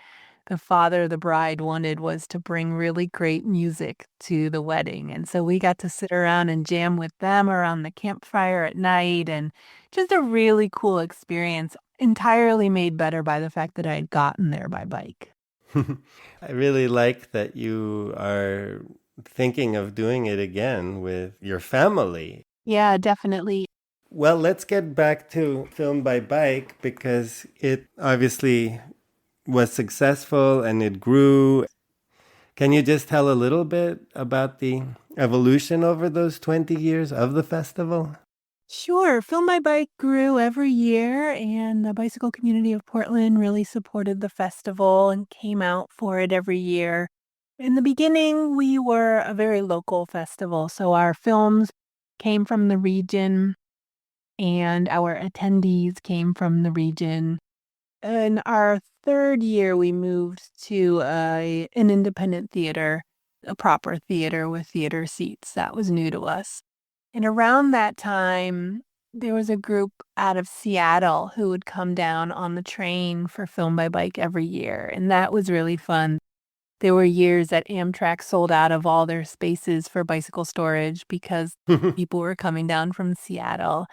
the father of the bride wanted was to bring really great music to the wedding. And so we got to sit around and jam with them around the campfire at night, and just a really cool experience, entirely made better by the fact that I had gotten there by bike. I really like that you are thinking of doing it again with your family. Yeah, definitely. Well, let's get back to Film by Bike because it obviously was successful and it grew. Can you just tell a little bit about the evolution over those 20 years of the festival? Sure. Film by Bike grew every year, and the bicycle community of Portland really supported the festival and came out for it every year. In the beginning, we were a very local festival, so our films came from the region and our attendees came from the region. In our third year, we moved to an independent theater, a proper theater with theater seats. That was new to us. And around that time, there was a group out of Seattle who would come down on the train for Film by Bike every year. And that was really fun. There were years that Amtrak sold out of all their spaces for bicycle storage because people were coming down from Seattle.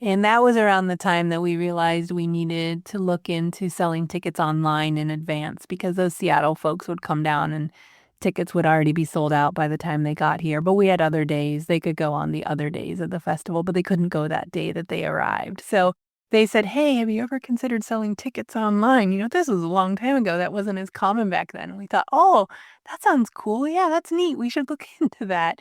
And that was around the time that we realized we needed to look into selling tickets online in advance because those Seattle folks would come down and tickets would already be sold out by the time they got here. But we had other days. They could go on the other days of the festival, but they couldn't go that day that they arrived. So they said, hey, have you ever considered selling tickets online? This was a long time ago. That wasn't as common back then. And we thought, oh, that sounds cool. Yeah, that's neat. We should look into that.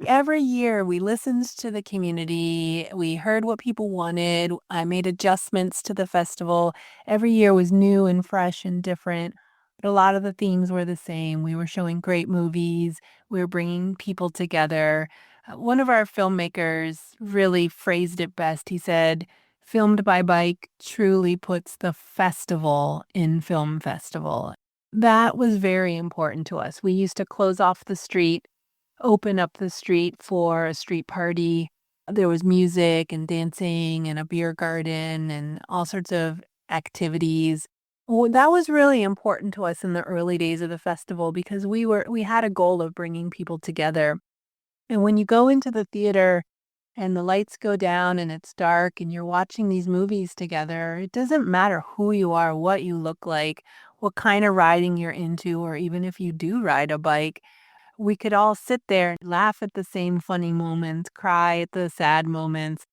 Every year we listened to the community. We heard what people wanted. I made adjustments to the festival. Every year was new and fresh and different. But a lot of the themes were the same. We were showing great movies. We were bringing people together. One of our filmmakers really phrased it best. He said, Filmed by Bike truly puts the festival in film festival. That was very important to us. We used to close off the street, open up the street for a street party. There was music and dancing and a beer garden and all sorts of activities. Well, that was really important to us in the early days of the festival because we had a goal of bringing people together. And when you go into the theater and the lights go down and it's dark and you're watching these movies together, it doesn't matter who you are, what you look like, what kind of riding you're into, or even if you do ride a bike. We could all sit there, laugh at the same funny moments, cry at the sad moments,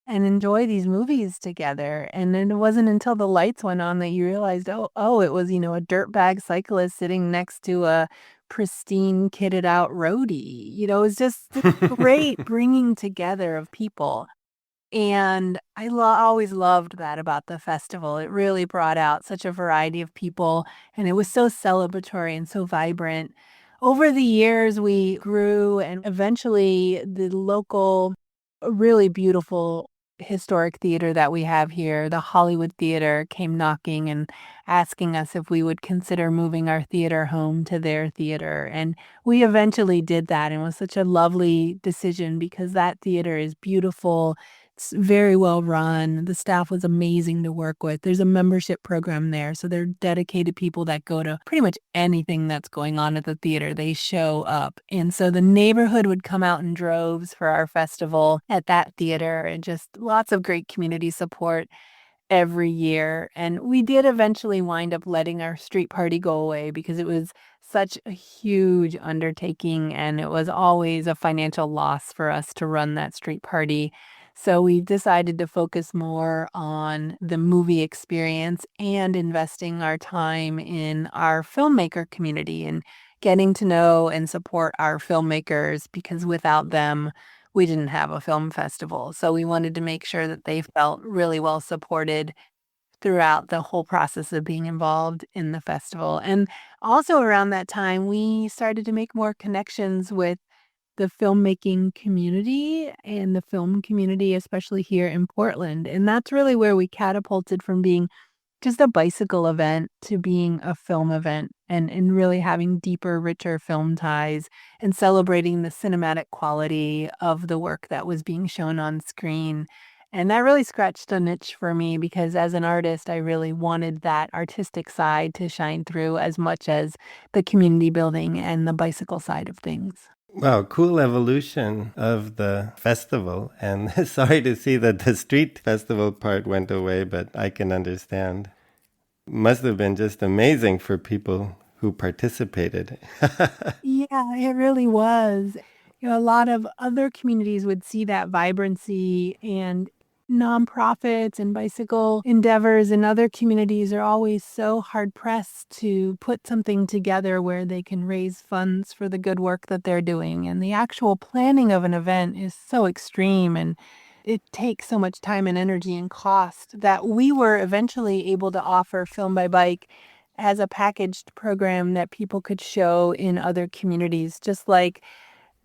and enjoy these movies together. And then it wasn't until the lights went on that you realized, oh, it was, a dirtbag cyclist sitting next to a pristine, kitted out roadie. It was just this great bringing together of people. And I always loved that about the festival. It really brought out such a variety of people, and it was so celebratory and so vibrant. Over the years, we grew, and eventually the local, really beautiful historic theater that we have here, the Hollywood Theater, came knocking and asking us if we would consider moving our theater home to their theater. And we eventually did that, and it was such a lovely decision because that theater is beautiful. It's very well run. The staff was amazing to work with. There's a membership program there, so they're dedicated people that go to pretty much anything that's going on at the theater. They show up. And so the neighborhood would come out in droves for our festival at that theater, and just lots of great community support every year. And we did eventually wind up letting our street party go away because it was such a huge undertaking, and it was always a financial loss for us to run that street party. So we decided to focus more on the movie experience and investing our time in our filmmaker community and getting to know and support our filmmakers, because without them, we didn't have a film festival. So we wanted to make sure that they felt really well supported throughout the whole process of being involved in the festival. And also around that time, we started to make more connections with the filmmaking community and the film community, especially here in Portland. And that's really where we catapulted from being just a bicycle event to being a film event, and really having deeper, richer film ties and celebrating the cinematic quality of the work that was being shown on screen. And that really scratched a niche for me because as an artist, I really wanted that artistic side to shine through as much as the community building and the bicycle side of things. Wow, cool evolution of the festival. And sorry to see that the street festival part went away, but I can understand. Must have been just amazing for people who participated. Yeah, it really was. A lot of other communities would see that vibrancy, and nonprofits and bicycle endeavors in other communities are always so hard pressed to put something together where they can raise funds for the good work that they're doing. And the actual planning of an event is so extreme, and it takes so much time and energy and cost that we were eventually able to offer Film by Bike as a packaged program that people could show in other communities, just like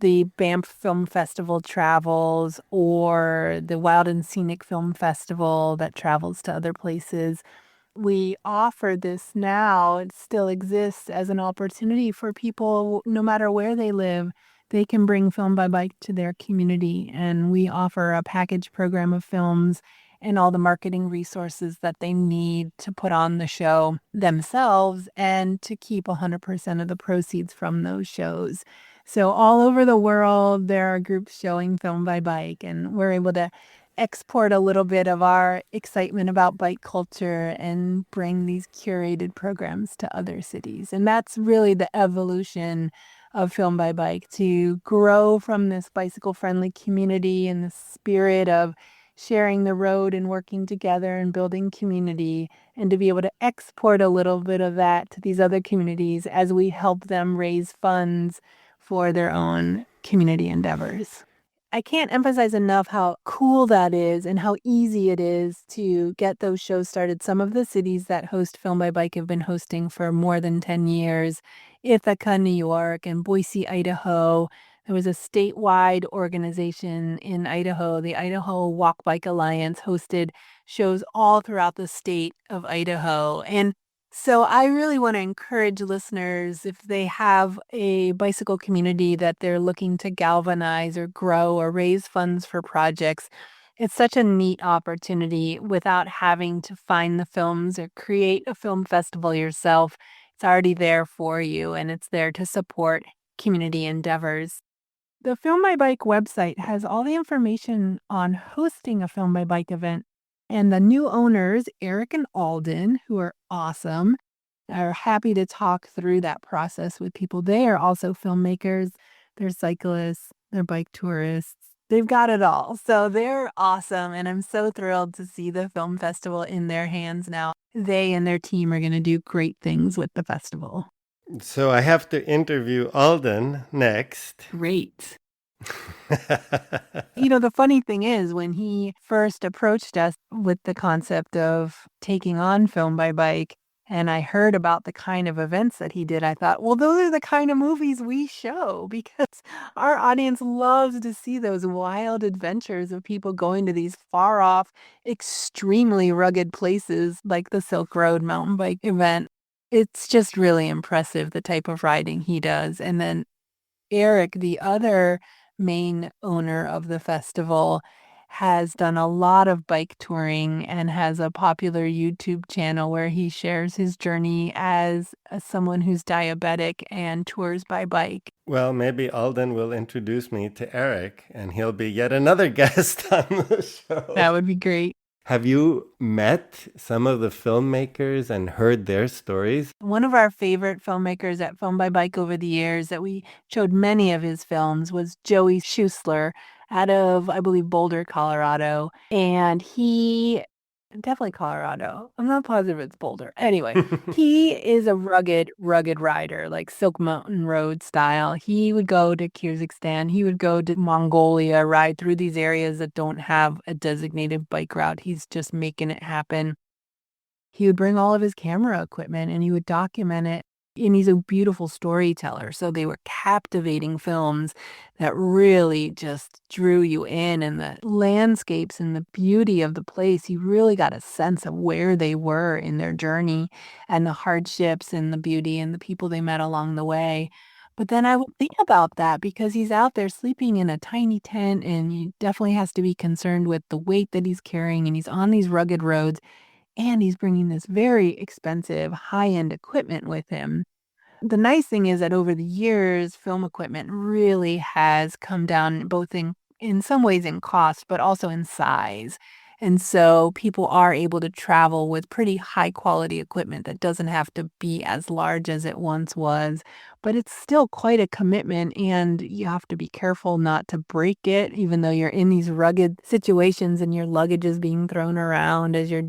the Banff Film Festival travels, or the Wild and Scenic Film Festival that travels to other places. We offer this now. It still exists as an opportunity for people, no matter where they live. They can bring Film by Bike to their community, and we offer a package program of films and all the marketing resources that they need to put on the show themselves and to keep 100% of the proceeds from those shows. So all over the world, there are groups showing Film by Bike, and we're able to export a little bit of our excitement about bike culture and bring these curated programs to other cities. And that's really the evolution of Film by Bike, to grow from this bicycle-friendly community and the spirit of sharing the road and working together and building community, and to be able to export a little bit of that to these other communities as we help them raise funds for their own community endeavors. I can't emphasize enough how cool that is and how easy it is to get those shows started. Some of the cities that host Film by Bike have been hosting for more than 10 years. Ithaca, New York, and Boise, Idaho. There was a statewide organization in Idaho. The Idaho Walk Bike Alliance hosted shows all throughout the state of Idaho. And so I really want to encourage listeners, if they have a bicycle community that they're looking to galvanize or grow or raise funds for projects, it's such a neat opportunity without having to find the films or create a film festival yourself. It's already there for you, and it's there to support community endeavors. The Film by Bike website has all the information on hosting a Film by Bike event. And the new owners, Eric and Alden, who are awesome, are happy to talk through that process with people. They are also filmmakers, they're cyclists, they're bike tourists. They've got it all. So they're awesome. And I'm so thrilled to see the film festival in their hands now. They and their team are going to do great things with the festival. So I have to interview Alden next. Great. The funny thing is, when he first approached us with the concept of taking on Film by Bike, and I heard about the kind of events that he did, I thought, well, those are the kind of movies we show, because our audience loves to see those wild adventures of people going to these far off, extremely rugged places like the Silk Road mountain bike event. It's just really impressive, the type of riding he does. And then Eric, the other main owner of the festival, has done a lot of bike touring and has a popular YouTube channel where he shares his journey as someone who's diabetic and tours by bike. Well, maybe Alden will introduce me to Eric, and he'll be yet another guest on the show. That would be great. Have you met some of the filmmakers and heard their stories? One of our favorite filmmakers at Film by Bike over the years that we showed many of his films was Joey Schusler out of, I believe, Boulder, Colorado. And definitely Colorado. I'm not positive it's Boulder. Anyway, he is a rugged rider, like Silk Mountain Road style. He would go to Kyrgyzstan. He would go to Mongolia, ride through these areas that don't have a designated bike route. He's just making it happen. He would bring all of his camera equipment and he would document it. And he's a beautiful storyteller. So they were captivating films that really just drew you in, and the landscapes and the beauty of the place. You really got a sense of where they were in their journey and the hardships and the beauty and the people they met along the way. But then I would think about that, because he's out there sleeping in a tiny tent, and he definitely has to be concerned with the weight that he's carrying, and he's on these rugged roads. And he's bringing this very expensive, high-end equipment with him. The nice thing is that over the years, film equipment really has come down, both in some ways in cost, but also in size. And so people are able to travel with pretty high quality equipment that doesn't have to be as large as it once was. But it's still quite a commitment, and you have to be careful not to break it, even though you're in these rugged situations and your luggage is being thrown around as you're,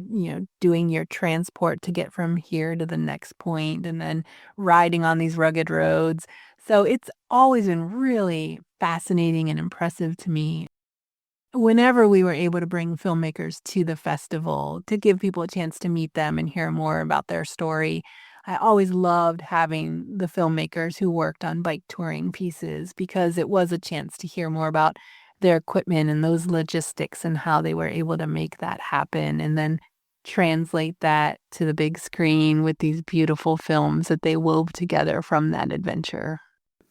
doing your transport to get from here to the next point, and then riding on these rugged roads. So it's always been really fascinating and impressive to me. Whenever we were able to bring filmmakers to the festival to give people a chance to meet them and hear more about their story, I always loved having the filmmakers who worked on bike touring pieces, because it was a chance to hear more about their equipment and those logistics and how they were able to make that happen, and then translate that to the big screen with these beautiful films that they wove together from that adventure.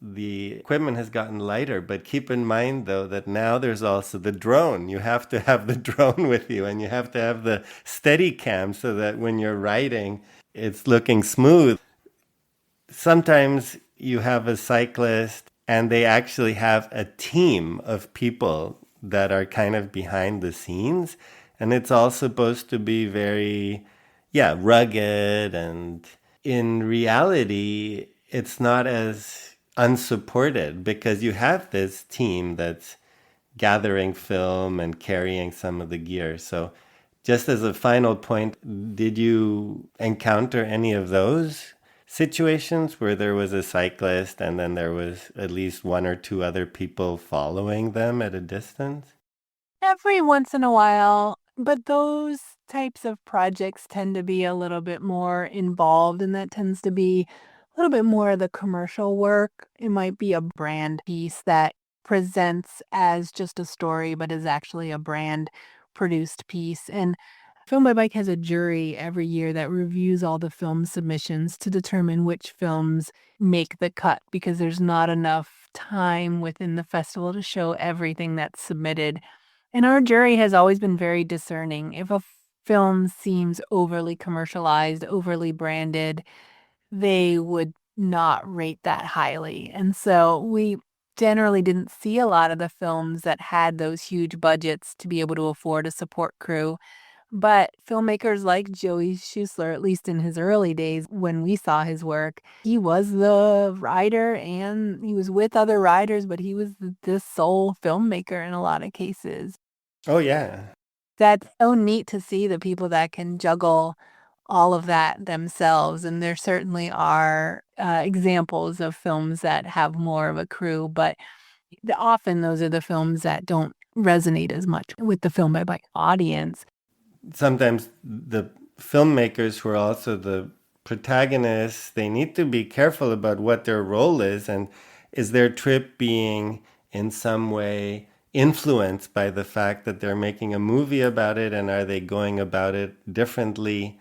the equipment has gotten lighter. But keep in mind, though, that now there's also the drone. You have to have the drone with you, and you have to have the steady cam so that when you're writing, it's looking smooth. Sometimes you have a cyclist and they actually have a team of people that are kind of behind the scenes. And it's all supposed to be very, rugged. And in reality, it's not as unsupported because you have this team that's gathering film and carrying some of the gear. So, just as a final point, did you encounter any of those situations where there was a cyclist and then there was at least one or two other people following them at a distance? Every once in a while, but those types of projects tend to be a little bit more involved, and that tends to be a little bit more of the commercial work. It might be a brand piece that presents as just a story, but is actually a brand produced piece. And Film by Bike has a jury every year that reviews all the film submissions to determine which films make the cut because there's not enough time within the festival to show everything that's submitted. And our jury has always been very discerning. If a film seems overly commercialized, overly branded, they would not rate that highly. And so we generally didn't see a lot of the films that had those huge budgets to be able to afford a support crew. But filmmakers like Joey Schuessler, at least in his early days when we saw his work, he was the writer and he was with other writers, but he was the sole filmmaker in a lot of cases. Oh, yeah. That's so neat to see the people that can juggle all of that themselves. And there certainly are examples of films that have more of a crew, but often those are the films that don't resonate as much with the Film by Bike audience. Sometimes the filmmakers who are also the protagonists, they need to be careful about what their role is, and is their trip being in some way influenced by the fact that they're making a movie about it, and are they going about it differently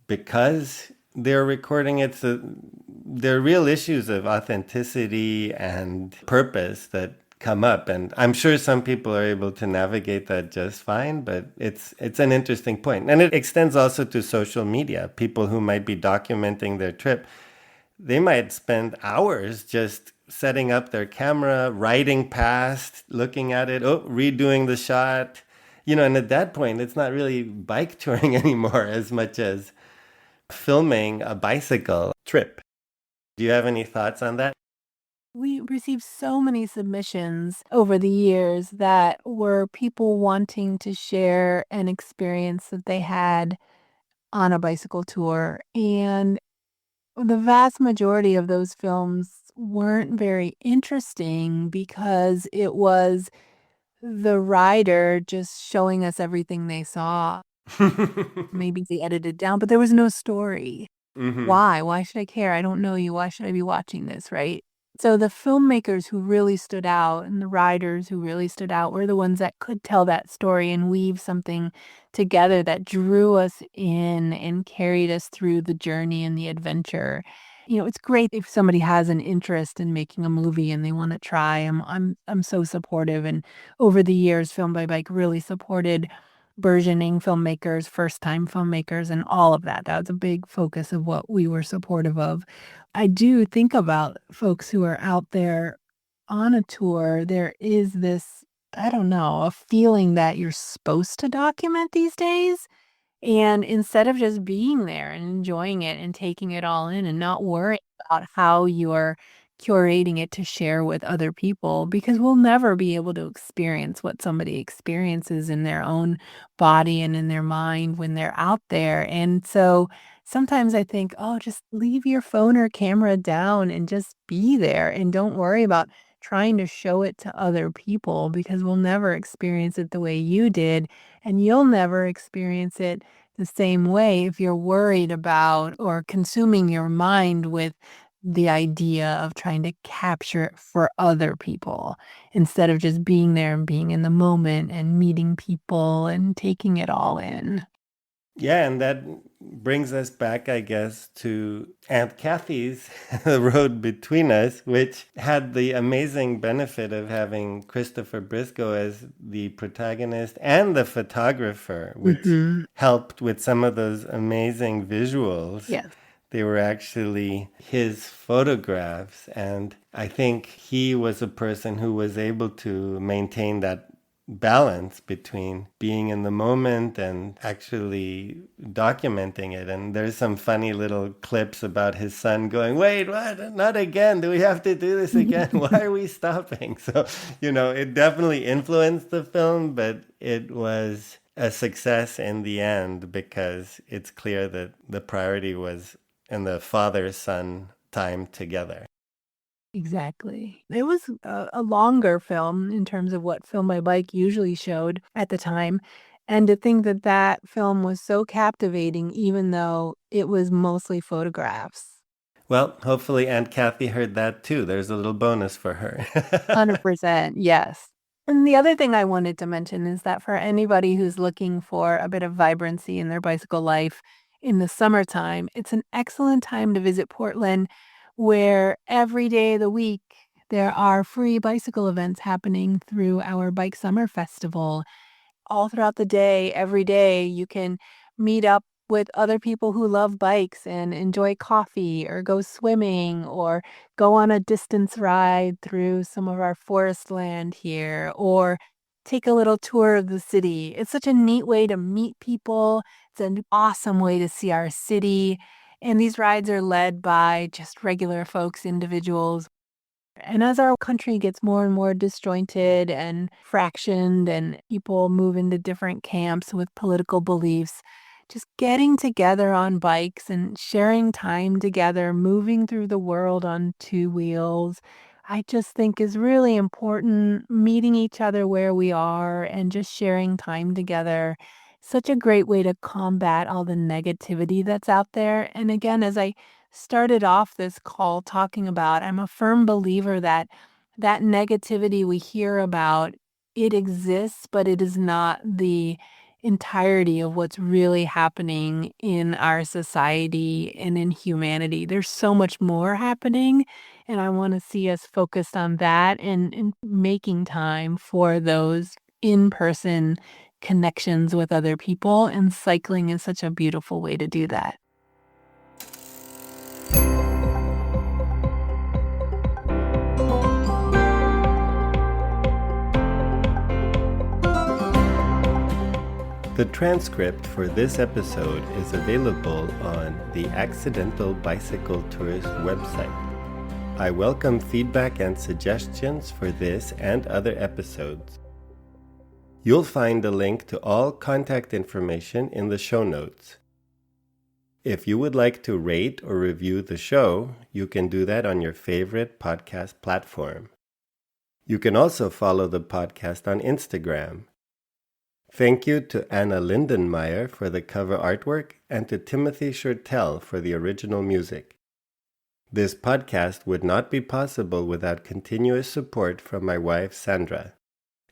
because they're recording it? So there are real issues of authenticity and purpose that come up, and I'm sure some people are able to navigate that just fine, but it's an interesting point. And it extends also to social media. People who might be documenting their trip, they might spend hours just setting up their camera, writing past, looking at it, redoing the shot. And at that point, it's not really bike touring anymore as much as filming a bicycle trip. Do you have any thoughts on that? We received so many submissions over the years that were people wanting to share an experience that they had on a bicycle tour. And the vast majority of those films weren't very interesting because it was the rider just showing us everything they saw. Maybe they edited down, but there was no story. Mm-hmm. Why? Why should I care? I don't know you. Why should I be watching this, right? So the filmmakers who really stood out and the writers who really stood out were the ones that could tell that story and weave something together that drew us in and carried us through the journey and the adventure. It's great if somebody has an interest in making a movie and they want to try. I'm so supportive, and over the years, Film by Bike really supported burgeoning filmmakers, first-time filmmakers, and all of that. That was a big focus of what we were supportive of. I do think about folks who are out there on a tour. There is this, I don't know, a feeling that you're supposed to document these days. And instead of just being there and enjoying it and taking it all in and not worrying about how you're curating it to share with other people, because we'll never be able to experience what somebody experiences in their own body and in their mind when they're out there. And so sometimes I think, oh, just leave your phone or camera down and just be there and don't worry about trying to show it to other people because we'll never experience it the way you did. And you'll never experience it the same way if you're worried about or consuming your mind with the idea of trying to capture it for other people instead of just being there and being in the moment and meeting people and taking it all in. Yeah, and that brings us back, I guess, to Aunt Kathy's The Road Between Us, which had the amazing benefit of having Christopher Briscoe as the protagonist and the photographer, which Hmm. helped with some of those amazing visuals. Yes. They were actually his photographs, and I think he was a person who was able to maintain that balance between being in the moment and actually documenting it. And there's some funny little clips about his son going, "Wait, what? Not again. Do we have to do this again? Why are we stopping?" So, it definitely influenced the film, but it was a success in the end because it's clear that the priority was in the father-son time together. Exactly. It was a longer film in terms of what Film by Bike usually showed at the time. And to think that that film was so captivating, even though it was mostly photographs. Well, hopefully Aunt Kathy heard that too. There's a little bonus for her. 100%, yes. And the other thing I wanted to mention is that for anybody who's looking for a bit of vibrancy in their bicycle life in the summertime, it's an excellent time to visit Portland, where every day of the week there are free bicycle events happening through our Bike Summer Festival. All throughout the day, every day, you can meet up with other people who love bikes and enjoy coffee or go swimming or go on a distance ride through some of our forest land here or take a little tour of the city. It's such a neat way to meet people. It's an awesome way to see our city. And these rides are led by just regular folks, individuals. And as our country gets more and more disjointed and fractioned, and people move into different camps with political beliefs, just getting together on bikes and sharing time together, moving through the world on two wheels, I just think is really important. Meeting each other where we are and just sharing time together. Such a great way to combat all the negativity that's out there. And again, as I started off this call talking about, I'm a firm believer that that negativity we hear about, it exists, but it is not the entirety of what's really happening in our society and in humanity. There's so much more happening, and I want to see us focused on that and making time for those in-person connections with other people, and cycling is such a beautiful way to do that. The transcript for this episode is available on the Accidental Bicycle Tourist website. I welcome feedback and suggestions for this and other episodes. You'll find a link to all contact information in the show notes. If you would like to rate or review the show, you can do that on your favorite podcast platform. You can also follow the podcast on Instagram. Thank you to Anna Lindenmeyer for the cover artwork and to Timothy Shurtell for the original music. This podcast would not be possible without continuous support from my wife, Sandra.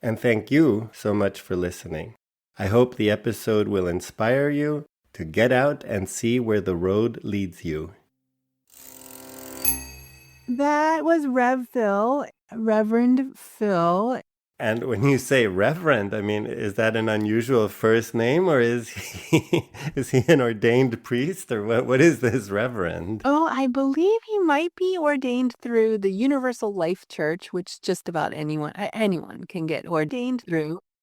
And thank you so much for listening. I hope the episode will inspire you to get out and see where the road leads you. That was Reverend Phil. And when you say reverend, I mean, is that an unusual first name, or is he an ordained priest, or what is this reverend? Oh, I believe he might be ordained through the Universal Life Church, which just about anyone can get ordained through.